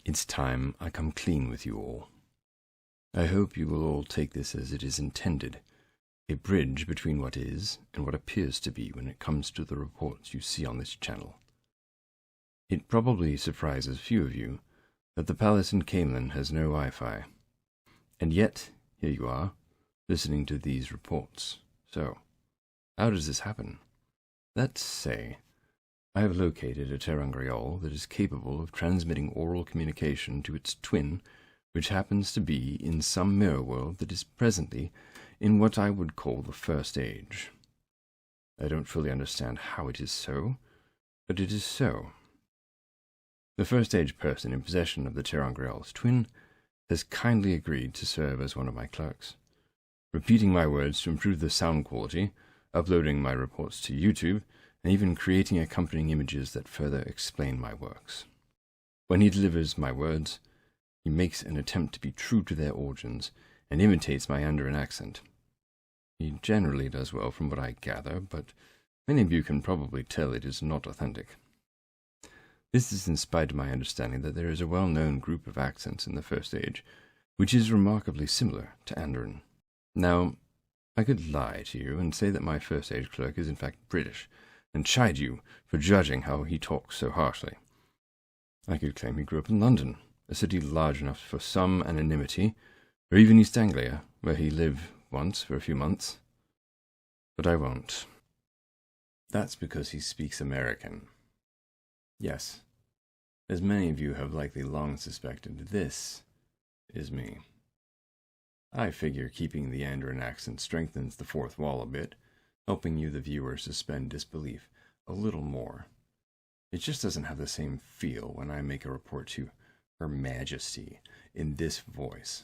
It's time I come clean with you all. I hope you will all take this as it is intended, a bridge between what is and what appears to be when it comes to the reports you see on this channel. It probably surprises few of you that the palace in Caemlyn has no Wi-Fi, and yet here you are, listening to these reports. So, how does this happen? Let's say I have located a ter'angreal that is capable of transmitting oral communication to its twin, which happens to be in some mirror world that is presently in what I would call the First Age. I don't fully understand how it is so, but it is so. The First Age person in possession of the ter'angreal's twin has kindly agreed to serve as one of my clerks, repeating my words to improve the sound quality, uploading my reports to YouTube, and even creating accompanying images that further explain my works. When he delivers my words, he makes an attempt to be true to their origins and imitates my Mandarin accent. He generally does well from what I gather, but many of you can probably tell it is not authentic. This is in spite of my understanding that there is a well-known group of accents in the First Age, which is remarkably similar to Mandarin. Now, I could lie to you and say that my First Age clerk is in fact British, and chide you for judging how he talks so harshly. I could claim he grew up in London, a city large enough for some anonymity, or even East Anglia, where he lived once for a few months. But I won't. That's because he speaks American. Yes, as many of you have likely long suspected, this is me. I figure keeping the Mandarin accent strengthens the fourth wall a bit, helping you, the viewer, suspend disbelief a little more. It just doesn't have the same feel when I make a report to Her Majesty in this voice.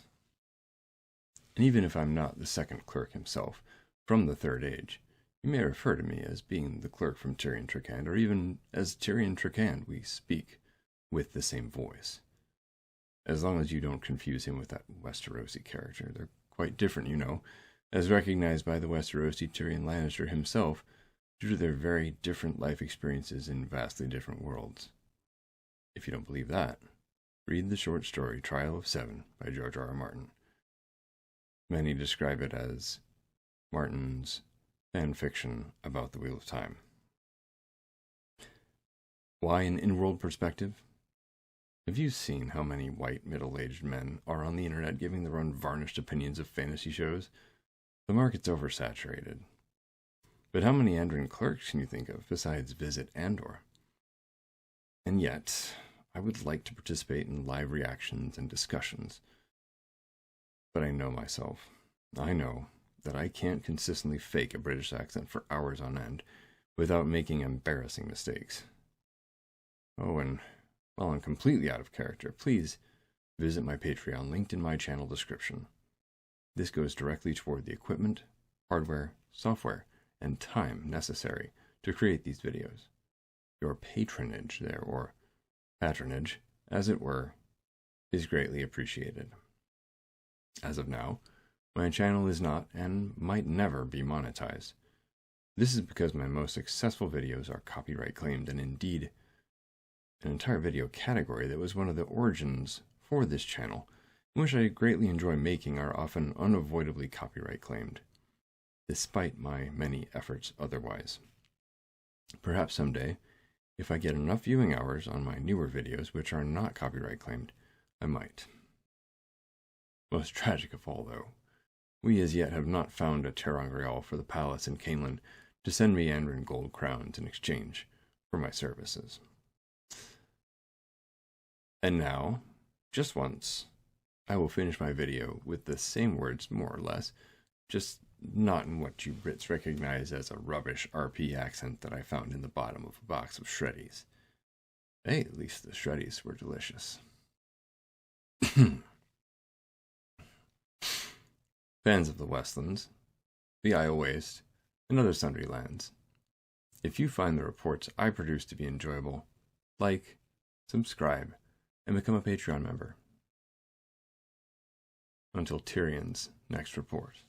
And even if I'm not the second clerk himself from the Third Age, you may refer to me as being the clerk from Tyrion Trecand, or even as Tyrion Trecand we speak with the same voice. As long as you don't confuse him with that Westerosi character. They're quite different, you know, as recognized by the Westerosi Tyrion Lannister himself due to their very different life experiences in vastly different worlds. If you don't believe that, read the short story Trial of Seven by George R. R. Martin. Many describe it as Martin's fan fiction about the Wheel of Time. Why an in-world perspective? Have you seen how many white middle-aged men are on the internet giving their unvarnished opinions of fantasy shows? The market's oversaturated. But how many Mandarin clerks can you think of besides Visit Andor? And yet, I would like to participate in live reactions and discussions. But I know myself. I know that I can't consistently fake a British accent for hours on end without making embarrassing mistakes. Oh, and while I'm completely out of character, please visit my Patreon linked in my channel description. This goes directly toward the equipment, hardware, software, and time necessary to create these videos. Your patronage there, or patronage, as it were, is greatly appreciated. As of now, my channel is not and might never be monetized. This is because my most successful videos are copyright claimed, and indeed, an entire video category that was one of the origins for this channel, which I greatly enjoy making, are often unavoidably copyright claimed, despite my many efforts otherwise. Perhaps someday, if I get enough viewing hours on my newer videos which are not copyright claimed, I might. Most tragic of all, though, we as yet have not found a ter'angreal for the palace in Caemlyn to send me Mandarin gold crowns in exchange for my services. And now, just once, I will finish my video with the same words, more or less, just not in what you Brits recognize as a rubbish RP accent that I found in the bottom of a box of shreddies. Hey, at least the shreddies were delicious. Fans of the Westlands, the Isle Waste, and other sundry lands, if you find the reports I produce to be enjoyable, like, subscribe, and become a Patreon member. Until Tyrion's next report.